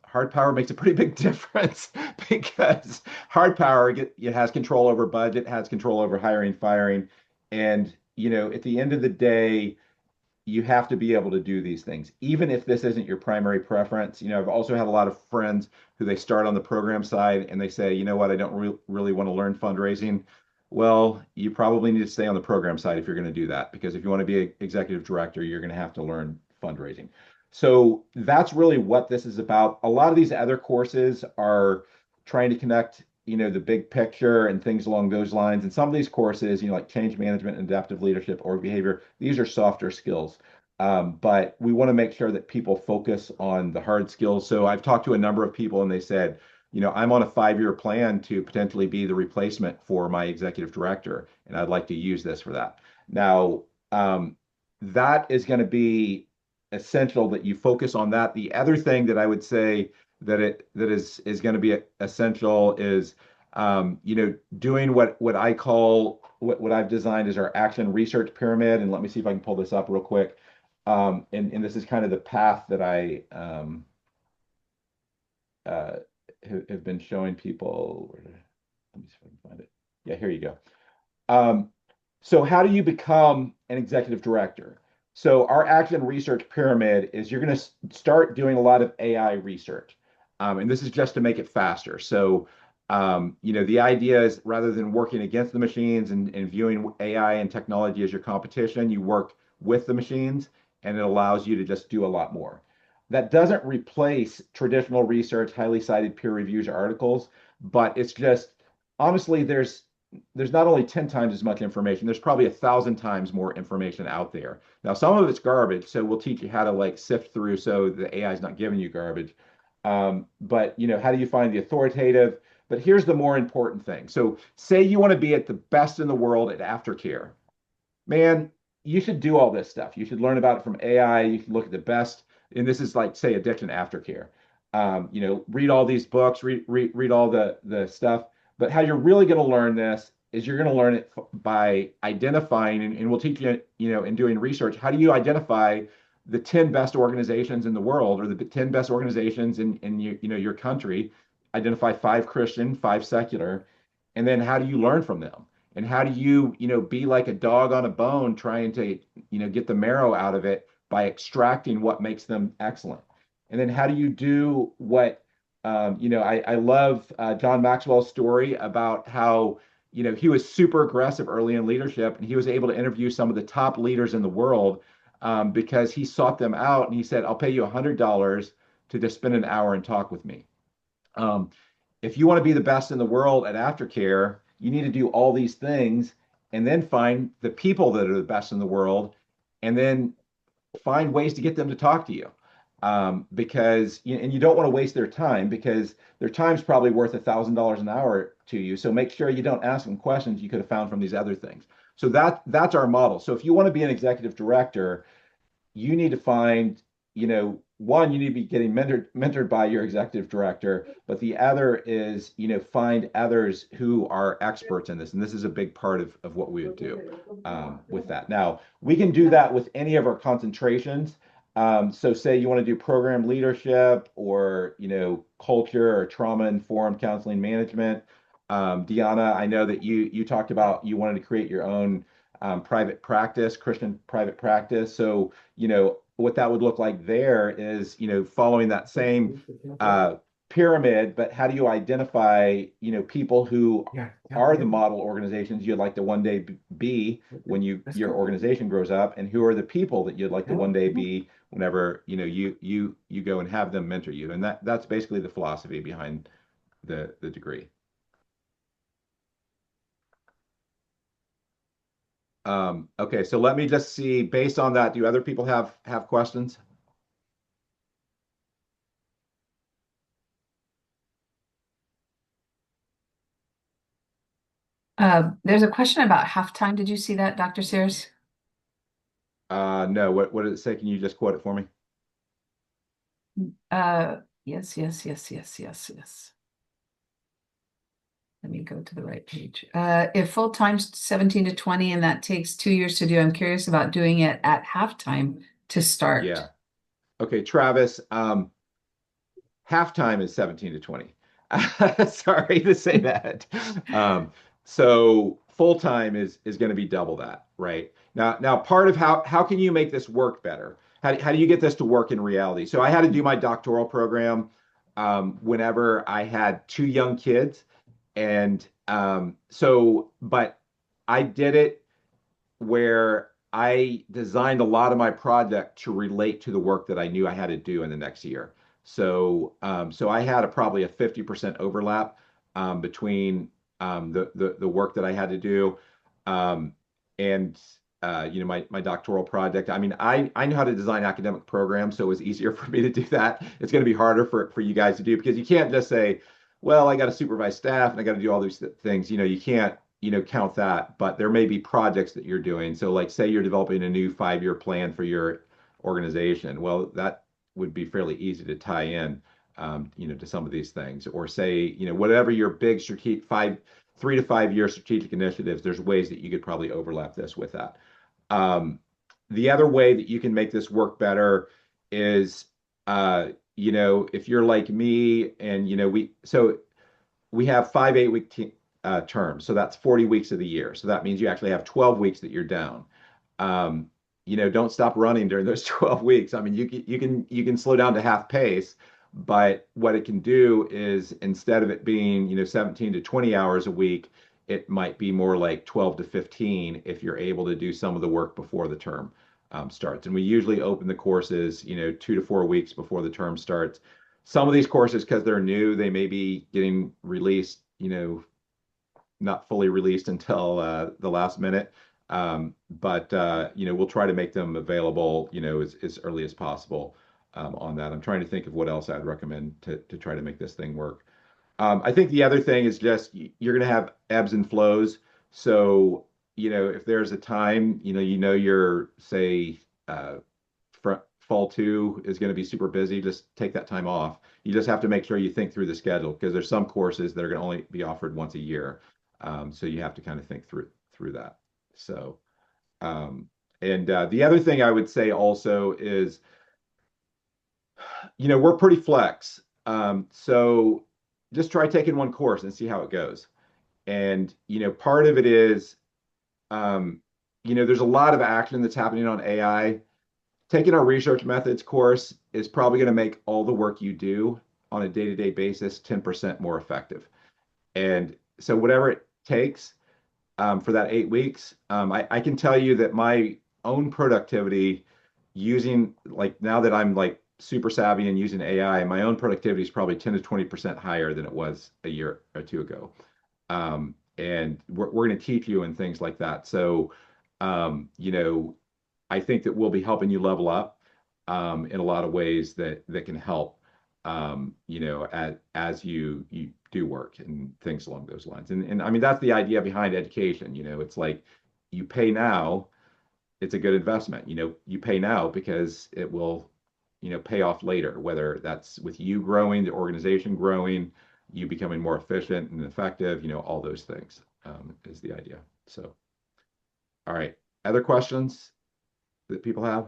A: hard power makes a pretty big difference because hard power it has control over budget, has control over hiring, firing, and at the end of the day, you have to be able to do these things, even if this isn't your primary preference. I've also had a lot of friends who they start on the program side and they say, you know what, I don't really want to learn fundraising. Well, you probably need to stay on the program side if you're going to do that, because if you want to be an executive director, you're going to have to learn fundraising. So that's really what this is about. A lot of these other courses are trying to connect, the big picture and things along those lines. And some of these courses, like change management and adaptive leadership or behavior, these are softer skills. But we want to make sure that people focus on the hard skills. So I've talked to a number of people and they said, I'm on a 5-year plan to potentially be the replacement for my executive director, and I'd like to use this for that. Now, that is going to be essential that you focus on that. The other thing that I would say that is going to be essential is doing what I call what I've designed as our action research pyramid. And let me see if I can pull this up real quick. And this is kind of the path that I have been showing people. Let me see if I can find it. Yeah, here you go. So how do you become an executive director? So our action research pyramid is you're going to start doing a lot of AI research. And this is just to make it faster. So, the idea is rather than working against the machines and viewing AI and technology as your competition, you work with the machines and it allows you to just do a lot more. That doesn't replace traditional research, highly cited peer reviews or articles, but it's just, honestly, there's not only 10 times as much information, there's probably 1,000 times more information out there. Now, some of it's garbage, so we'll teach you how to like sift through so the AI is not giving you garbage. But how do you find the authoritative? But here's the more important thing. So say you want to be at the best in the world at aftercare. man, you should do all this stuff. You should learn about it from AI. You should look at the best, and this is like, say, addiction aftercare. Read all these books, read all the stuff. But how you're really going to learn this is you're going to learn it by identifying, and we'll teach you, in doing research. How do you identify the 10 best organizations in the world, or the 10 best organizations in your country? Identify five Christian, five secular, and then how do you learn from them? And how do you, be like a dog on a bone trying to, get the marrow out of it by extracting what makes them excellent? And then how do you do what, I love John Maxwell's story about how, he was super aggressive early in leadership, and he was able to interview some of the top leaders in the world, because he sought them out and he said, I'll pay you $100 to just spend an hour and talk with me. Um, if you want to be the best in the world at aftercare, you need to do all these things and then find the people that are the best in the world, and then find ways to get them to talk to you. Because and you don't want to waste their time, because their time's probably worth $1,000 an hour to you. So make sure you don't ask them questions you could have found from these other things. So that's our model. So if you want to be an executive director, you need to find, one, you need to be getting mentored by your executive director, but the other is, find others who are experts in this. And this is a big part of what we would do with that. Now, we can do that with any of our concentrations. So say you want to do program leadership, or, culture, or trauma-informed counseling management. Deanna, I know that you talked about you wanted to create your own private practice, Christian private practice. So, what that would look like there is, following that same pyramid, but how do you identify, people who are the model organizations you'd like to one day be when your organization grows up, and who are the people that you'd like to one day be whenever, you go and have them mentor you. And that's basically the philosophy behind the degree. Okay, so let me just see, based on that, do other people have questions?
E: There's a question about halftime. Did you see that, Dr. Sears?
A: No, what did it say? Can you just quote it for me?
E: Yes. Let me go to the right page. If full time's 17 to 20 and that takes 2 years to do, I'm curious about doing it at halftime to start.
A: Yeah. Okay, Travis, halftime is 17 to 20. Sorry to say that. So full time is going to be double that, right? Now part of how can you make this work better? How do you get this to work in reality? So I had to do my doctoral program whenever I had two young kids. And but I did it where I designed a lot of my project to relate to the work that I knew I had to do in the next year. So I had probably a 50% overlap between the work that I had to do, and my doctoral project. I mean, I know how to design academic programs, so it was easier for me to do that. It's going to be harder for you guys to do, because you can't just say, well, I got to supervise staff and I got to do all these things. You can't, count that, but there may be projects that you're doing. So like, say you're developing a new 5-year plan for your organization. Well, that would be fairly easy to tie in, to some of these things. Or say, whatever your big strategic 3 to 5 year strategic initiatives, there's ways that you could probably overlap this with that. The other way that you can make this work better is, if you're like me, and we have 5 8-week terms, so that's 40 weeks of the year. So that means you actually have 12 weeks that you're down. Don't stop running during those 12 weeks. I mean, you can slow down to half pace, but what it can do is, instead of it being 17 to 20 hours a week, it might be more like 12 to 15 if you're able to do some of the work before the term starts. And we usually open the courses 2 to 4 weeks before the term starts. Some of these courses, because they're new, they may be getting released, not fully released until the last minute. But we'll try to make them available, as early as possible on that. I'm trying to think of what else I'd recommend to try to make this thing work. I think the other thing is just you're going to have ebbs and flows. So if there's a time, your, say, fall two is going to be super busy, just take that time off. You just have to make sure you think through the schedule because there's some courses that are going to only be offered once a year. So you have to kind of think through that. So, and the other thing I would say also is, we're pretty flex. So just try taking one course and see how it goes. And, part of it is, there's a lot of action that's happening on AI. Taking our research methods course is probably going to make all the work you do on a day-to-day basis 10% more effective. And so whatever it takes for that 8 weeks, I can tell you that my own productivity using, like, now that I'm like super savvy and using AI, my own productivity is probably 10 to 20% higher than it was a year or two ago. And we're going to teach you and things like that. So, I think that we'll be helping you level up in a lot of ways that can help, as you do work and things along those lines. And I mean, that's the idea behind education. It's like you pay now, it's a good investment. You pay now because it will, pay off later, whether that's with you growing, the organization growing, you becoming more efficient and effective, all those things is the idea. So, all right. Other questions that people have?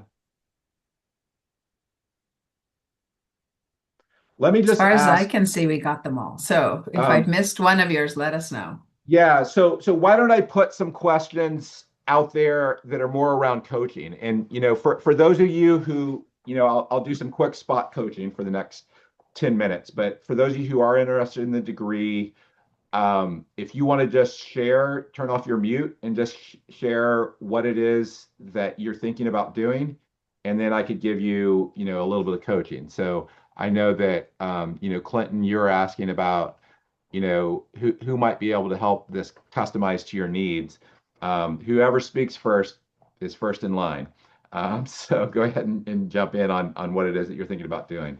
A: Let me
E: As
A: just
E: far as I
A: ask.
E: can see, we got them all. So if I've missed one of yours, let us know.
A: Yeah, so why don't I put some questions out there that are more around coaching? And for those of you who, I'll do some quick spot coaching for the next 10 minutes. But for those of you who are interested in the degree, if you want to just share, turn off your mute and just share what it is that you're thinking about doing, and then I could give you, a little bit of coaching. So I know that, Clinton, you're asking about, who might be able to help this customize to your needs. Whoever speaks first is first in line. So go ahead and jump in on what it is that you're thinking about doing.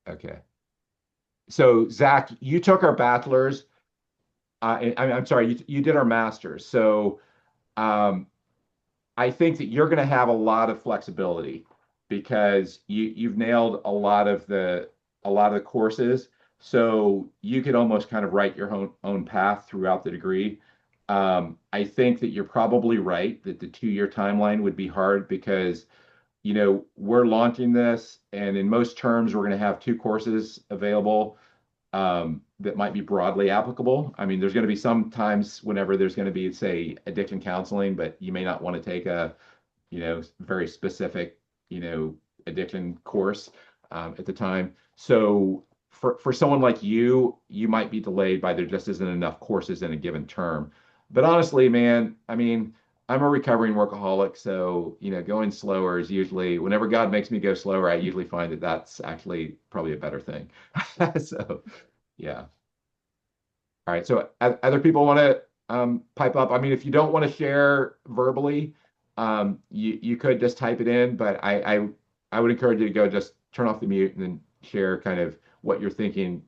A: Okay. So Zach, you took our bachelor's. I'm sorry, you did our master's. So um, I think that you're going to have a lot of flexibility because you've nailed a lot of the courses. So you could almost kind of write your own path throughout the degree. I think that you're probably right that the 2-year timeline would be hard because we're launching this, and in most terms, we're going to have 2 courses available that might be broadly applicable. I mean, there's going to be some times whenever there's going to be, say, addiction counseling, but you may not want to take a, very specific, addiction course at the time. So for someone like you might be delayed by there just isn't enough courses in a given term. But honestly, man, I mean, I'm a recovering workaholic, so going slower is usually whenever God makes me go slower, I usually find that that's actually probably a better thing. So, yeah. All right. So other people want to pipe up. I mean, if you don't want to share verbally, you could just type it in, but I would encourage you to go just turn off the mute and then share kind of what you're thinking.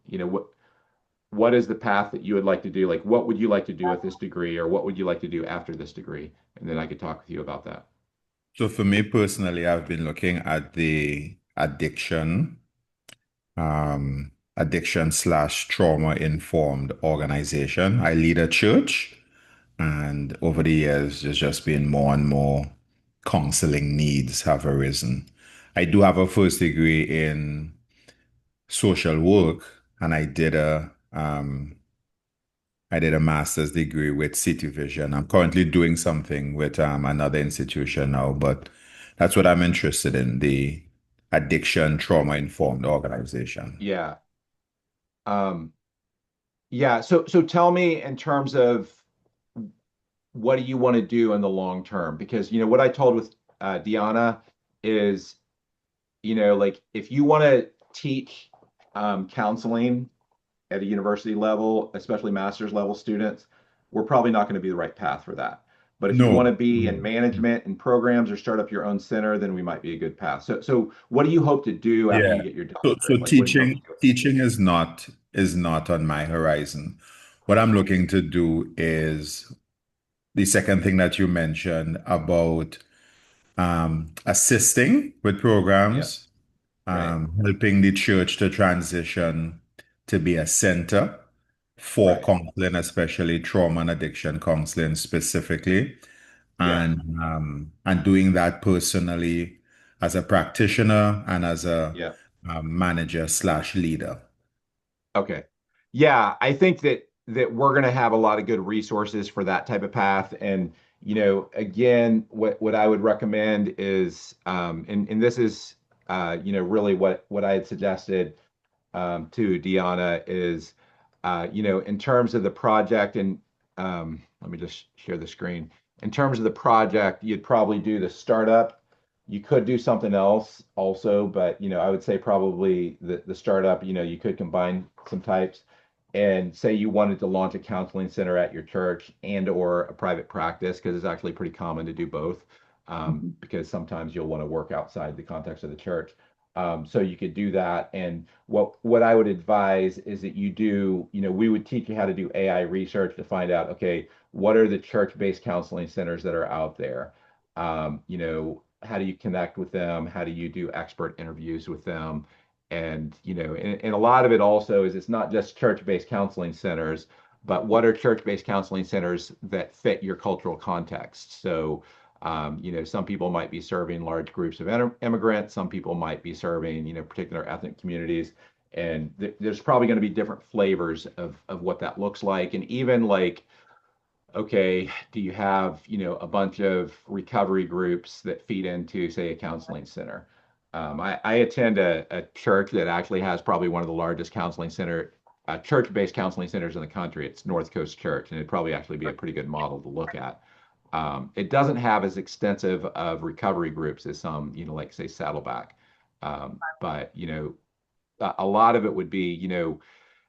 A: What is the path that you would like to do? Like, what would you like to do with this degree, or what would you like to do after this degree? And then I could talk with you about that.
F: So for me personally, I've been looking at the addiction slash trauma informed organization. I lead a church, and over the years, there's just been more and more counseling needs have arisen. I do have a first degree in social work, and I did a master's degree with City Vision. I'm currently doing something with another institution now, but that's what I'm interested in, the addiction trauma informed organization.
A: Yeah. Yeah. So tell me in terms of what do you want to do in the long term? Because, what I told with Deanna is, like if you want to teach counseling at a university level, especially master's level students, we're probably not going to be the right path for that. But if you want to be in management and programs or start up your own center, then we might be a good path. So what do you hope to do after you get your
F: So
A: doctorate? Like, what do you hope
F: teaching
A: to do?
F: teaching is not on my horizon. what I'm looking to do is the second thing that you mentioned about assisting with
A: Yeah,
F: programs,
A: right,
F: helping the church to transition to be a center for
A: right.
F: counseling, especially trauma and addiction counseling specifically,
A: Yeah,
F: and doing that personally as a practitioner and as a
A: yeah.
F: manager slash leader.
A: Okay. Yeah, I think that we're going to have a lot of good resources for that type of path. And, again, what I would recommend is, and this is, really what I had suggested to Deanna is, in terms of the project, and let me just share the screen. In terms of the project, you'd probably do the startup. You could do something else also, but I would say probably the startup, you could combine some types and say you wanted to launch a counseling center at your church and or a private practice, because it's actually pretty common to do both,
E: Mhm.
A: because sometimes you'll want to work outside the context of the church. So you could do that. And what I would advise is that you do, we would teach you how to do AI research to find out, okay, what are the church-based counseling centers that are out there? How do you connect with them? How do you do expert interviews with them? And, and a lot of it also is it's not just church-based counseling centers, but what are church-based counseling centers that fit your cultural context? So, some people might be serving large groups of immigrants. Some people might be serving, particular ethnic communities. And there's probably going to be different flavors of what that looks like. And even like, okay, do you have, a bunch of recovery groups that feed into, say, a counseling center? I attend a church that actually has probably one of the largest church-based counseling centers in the country. It's North Coast Church, and it'd probably actually be a pretty good model to look at. It doesn't have as extensive of recovery groups as some, like say Saddleback. But, a lot of it would be,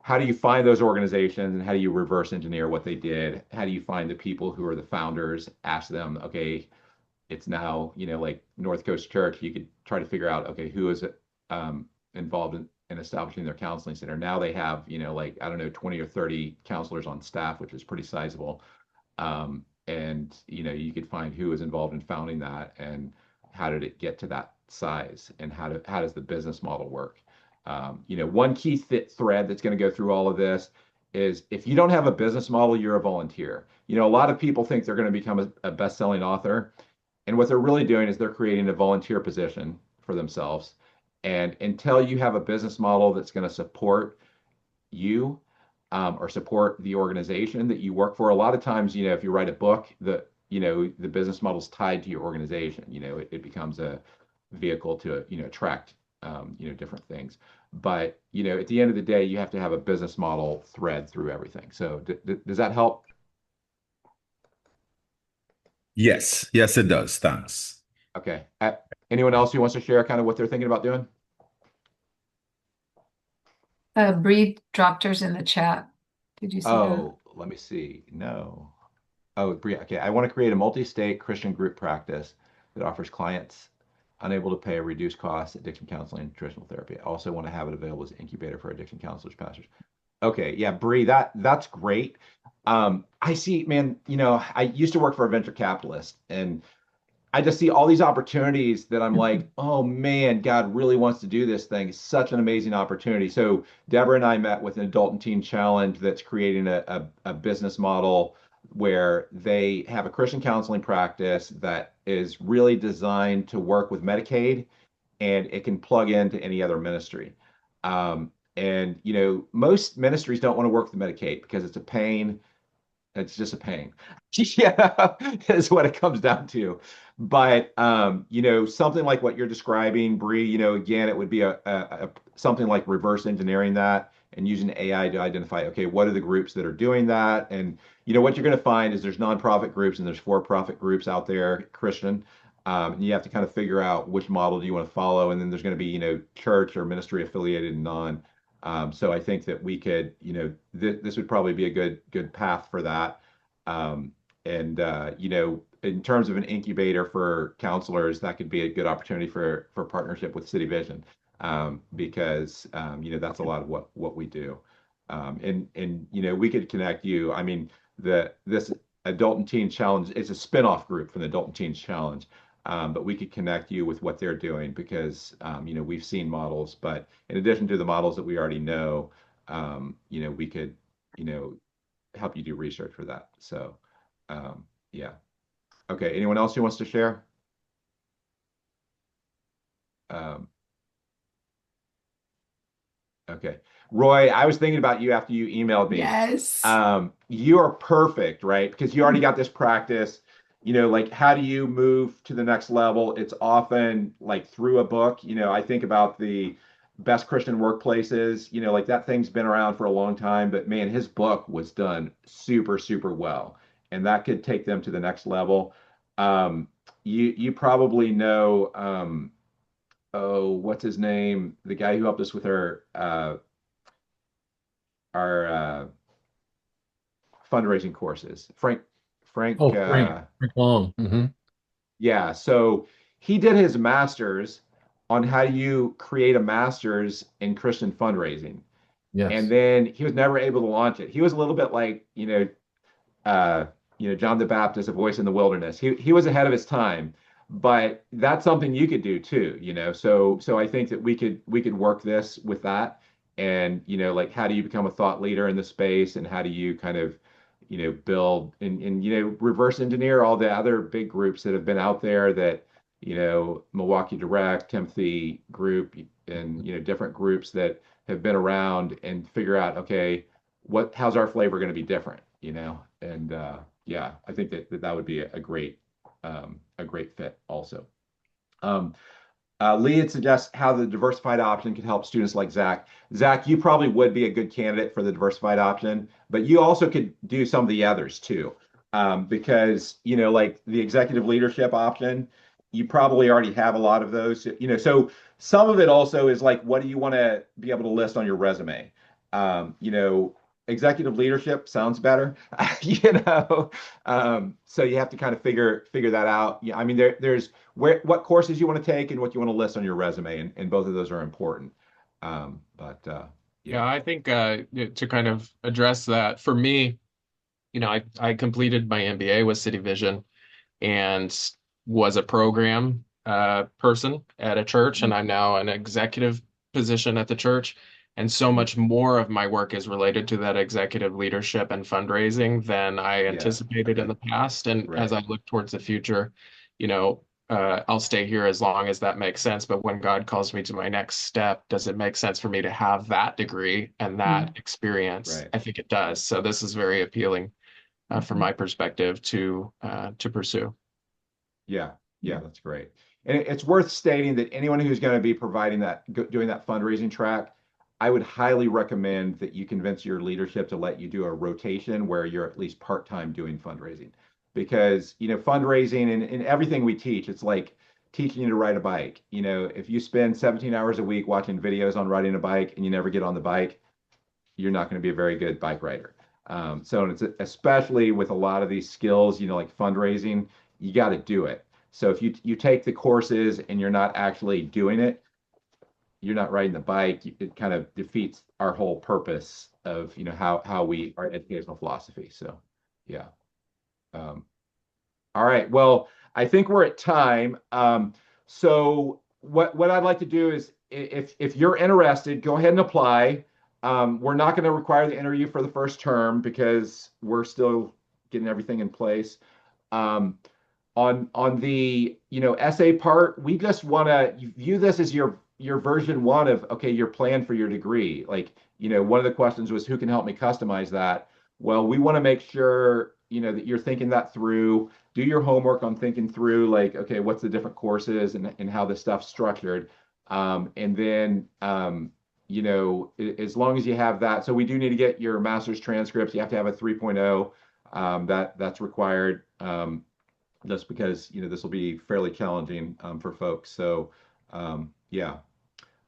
A: how do you find those organizations and how do you reverse engineer what they did? How do you find the people who are the founders? Ask them, okay, it's now, like North Coast Church, you could try to figure out, okay, who is involved in establishing their counseling center. Now they have, like, I don't know, 20 or 30 counselors on staff, which is pretty sizable. And you could find who was involved in founding that and how did it get to that size and how does the business model work. One key thread that's going to go through all of this is if you don't have a business model, you're a volunteer. A lot of people think they're going to become a best-selling author, and what they're really doing is they're creating a volunteer position for themselves. And until you have a business model that's going to support you, or support the organization that you work for. A lot of times, if you write a book, the business model is tied to your organization. It becomes a vehicle to, attract, different things. But, at the end of the day, you have to have a business model thread through everything. So does that help?
F: Yes, yes, it does. Thanks.
A: Okay. Anyone else who wants to share kind of what they're thinking about doing?
E: Bree dropped hers in the chat. Did you see that?
A: Oh, let me see. No. Oh, okay. I want to create a multi-state Christian group practice that offers clients unable to pay a reduced cost addiction counseling and traditional therapy. I also want to have it available as an incubator for addiction counselors, pastors. Okay, yeah, Bree, that's great. I see, man, I used to work for a venture capitalist, and I just see all these opportunities that I'm like, oh man, God really wants to do this thing. It's such an amazing opportunity. So Deborah and I met with an adult and teen challenge that's creating a business model where they have a Christian counseling practice that is really designed to work with Medicaid, and it can plug into any other ministry. And most ministries don't want to work with Medicaid because it's a pain. It's just a pain. Yeah, is what it comes down to. But something like what you're describing, Bree, again, it would be something like reverse engineering that and using AI to identify, okay, what are the groups that are doing that? And what you're going to find is there's nonprofit groups and there's for-profit groups out there, Christian. And you have to kind of figure out which model do you want to follow, and then there's going to be, church or ministry affiliated and non. So I think that we could, this would probably be a good path for that. And in terms of an incubator for counselors, that could be a good opportunity for partnership with City Vision, because that's a lot of what we do. And we could connect you. I mean, this adult and teen challenge is a spin-off group from the adult and teens challenge. But we could connect you with what they're doing because we've seen models, but in addition to the models that we already know, we could you know help you do research for that. So yeah. Okay, anyone else who wants to share? Um, Okay. Roy, I was thinking about you after you emailed me.
E: Yes.
A: You are perfect, right? Because you already got this practice. Like how do you move to the next level? It's often like through a book. I think about the best Christian workplaces, like that thing's been around for a long time, but man, his book was done super, super well. And that could take them to the next level. You probably know oh, what's his name? The guy who helped us with our fundraising courses. Frank,
G: Oh, Frank Long.
A: yeah. So he did his master's on how you create a master's in Christian fundraising, and
G: Yes.
A: then he was never able to launch it. He was a little bit like, uh, John the Baptist, a voice in the wilderness. He was ahead of his time, but that's something you could do too. So I think that we could work this with that, and like how do you become a thought leader in the space, and how do you kind of build and reverse engineer all the other big groups that have been out there that Milwaukee Direct, Timothy Group, and different groups that have been around, and figure out, okay, how's our flavor going to be different, and yeah, I think that would be a great fit also. Um, Lee had suggests how the diversified option could help students like Zach. Zach, you probably would be a good candidate for the diversified option, but you also could do some of the others too. Because, like the executive leadership option, you probably already have a lot of those. So some of it also is like, what do you want to be able to list on your resume? Um, you know, Executive leadership sounds better, so you have to kind of figure that out. Yeah, I mean, there's what courses you want to take and what you want to list on your resume, and both of those are important. But
H: Yeah,
A: yeah.
H: I think to kind of address that, for me, I completed my MBA with City Vision and was a program person at a church, and I'm now an executive position at the church. And so
A: Mhm.
H: much more of my work is related to that executive leadership and fundraising than I
A: Yeah.
H: anticipated in
A: Okay.
H: the past. And as
A: Right.
H: I look towards the future, I'll stay here as long as that makes sense. But when God calls me to my next step, does it make sense for me to have that degree and that experience?
A: Right.
H: I think it does. So this is very appealing from my perspective to pursue.
A: Yeah, yeah, that's great. And it's worth stating that anyone who's going to be providing doing that fundraising track, I would highly recommend that you convince your leadership to let you do a rotation where you're at least part-time doing fundraising. Because, fundraising and everything we teach, it's like teaching you to ride a bike. If you spend 17 hours a week watching videos on riding a bike and you never get on the bike, you're not going to be a very good bike rider. So it's especially with a lot of these skills, like fundraising, you got to do it. So if you take the courses and you're not actually doing it, you're not riding the bike. It kind of defeats our whole purpose of how we our educational philosophy. So yeah. Um, all right. Well, I think we're at time. So what I'd like to do is, if you're interested, go ahead and apply. We're not going to require the interview for the first term because we're still getting everything in place. Um, on the essay part, we just want to view this as your version one of, okay, your plan for your degree. Like, one of the questions was, who can help me customize that? Well, we want to make sure that you're thinking that through. Do your homework on thinking through, like, okay, what's the different courses and how this stuff's structured. And then as long as you have that, so we do need to get your master's transcripts. You have to have a 3.0. That's required. Just because this will be fairly challenging for folks. So yeah,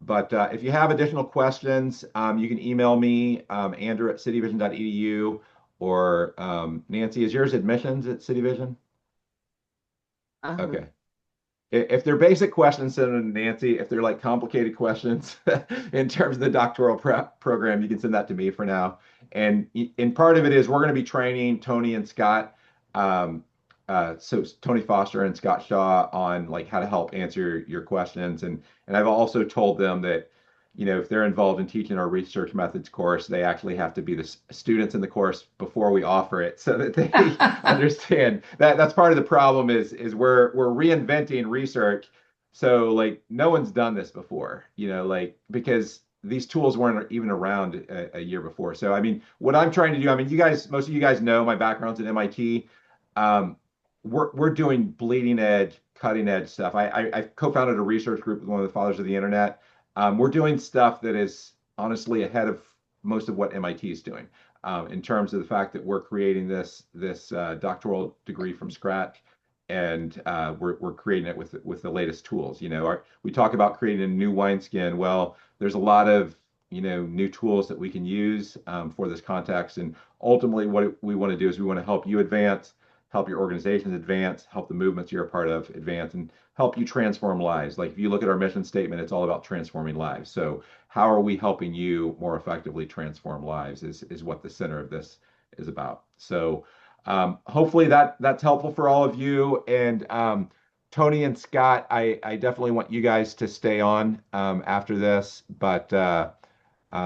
A: but if you have additional questions, you can email me, Andrew at cityvision.edu, or Nancy, is yours admissions at Cityvision?
D: Uh-huh.
A: Okay. if they're basic questions, send them to Nancy. If they're like complicated questions in terms of the doctoral prep program, you can send that to me for now. And part of it is we're going to be training Tony and Scott, so Tony Foster and Scott Shaw on like how to help answer your questions. And I've also told them that, if they're involved in teaching our research methods course, they actually have to be the students in the course before we offer it so that they understand that that's part of the problem is we're reinventing research. So like no one's done this before, like because these tools weren't even around a year before. So I mean, what I'm trying to do, I mean, most of you guys know my background's at MIT. Um, we're doing bleeding edge, cutting edge stuff. I co-founded a research group with one of the fathers of the internet. We're doing stuff that is honestly ahead of most of what MIT is doing in terms of the fact that we're creating this doctoral degree from scratch, and we're creating it with the latest tools. We talk about creating a new wineskin. Well, there's a lot of new tools that we can use for this context, and ultimately, what we want to do is we want to help you advance, help your organizations advance, help the movements you're a part of advance, and help you transform lives. Like if you look at our mission statement, it's all about transforming lives. So how are we helping you more effectively transform lives is what the center of this is about. So hopefully that's helpful for all of you. And Tony and Scott, I definitely want you guys to stay on after this, but